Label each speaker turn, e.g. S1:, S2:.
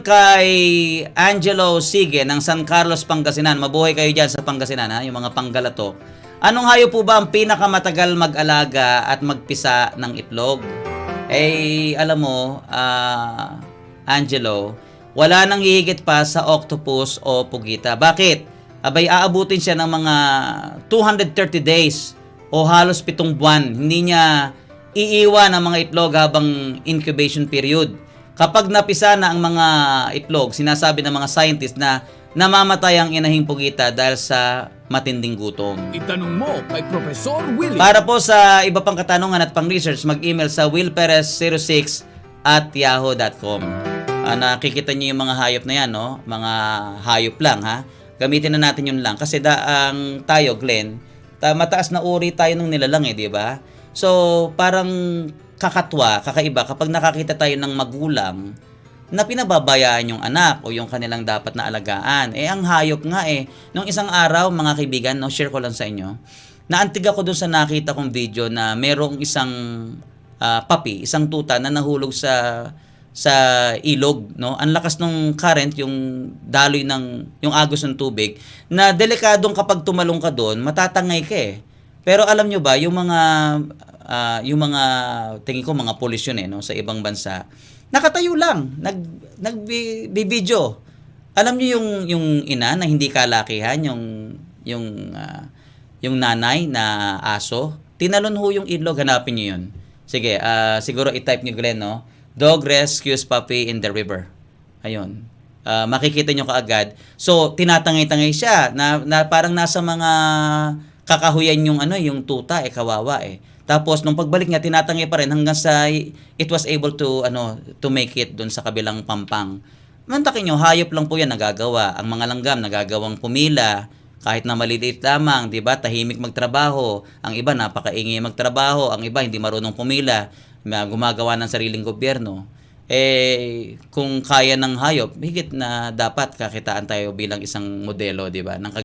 S1: Kay Angelo Sige ng San Carlos, Pangasinan. Mabuhay kayo dyan sa Pangasinan, ha? Yung mga panggalato. Anong hayop po ba ang pinakamatagal mag-alaga at magpisa ng itlog? Alam mo, Angelo, wala nang hihigit pa sa octopus o pugita. Bakit? Abay, aabutin siya ng mga 230 days o halos 7 buwan. Hindi niya iiwan ang mga itlog habang incubation period. Kapag napisa na ang mga itlog, sinasabi ng mga scientist na namamatay ang inahing pugita dahil sa matinding gutom.
S2: Itanong mo kay Professor Willie.
S1: Para po sa iba pang katanungan at pang-research, mag-email sa willperez06@yahoo.com. Nakikita niyo yung mga hayop na yan, no? Mga hayop lang, ha? Gamitin na natin yun lang. Kasi tayo, Glenn, mataas na uri tayo ng nilalang, di ba? So, parang kakaiba kapag nakakita tayo ng magulang na pinababayaan yung anak o yung kanilang dapat na alagaan. Ang hayop nga nung isang araw, mga kaibigan, no, share ko lang sa inyo, naantig ako dun sa nakita kong video na merong isang puppy, isang tuta na nahulog sa ilog, no? Ang lakas ng current, yung daloy yung agos ng tubig, na delikadong kapag tumalong ka doon, matatangay ka Pero alam nyo ba, yung mga tingin ko mga pulis yun no, sa ibang bansa, nakatayo lang, nagbibideo. Alam niyo yung ina na hindi kalakihan, yung nanay na aso, tinalon ho yung ilog, hanapin niyo yun. Sige, siguro i-type niyo, Glenn, no? Dog rescues puppy in the river. Ayun. Makikita niyo kaagad. So, tinatangay-tangay siya na parang nasa mga kakahuyan yung tuta, kawawa Tapos nung pagbalik niya, tinatangay pa rin hanggang sa it was able to make it doon sa kabilang pampang. Mantakin nyo, hayop lang po yan nagagawa. Ang mga langgam nagagawang pumila kahit na maliliit lamang, 'di ba? Tahimik magtrabaho. Ang iba napakaingay magtrabaho, ang iba hindi marunong pumila, gumagawa ng sariling gobyerno. Kung kaya ng hayop, higit na dapat kakitaan tayo bilang isang modelo, 'di ba? Ng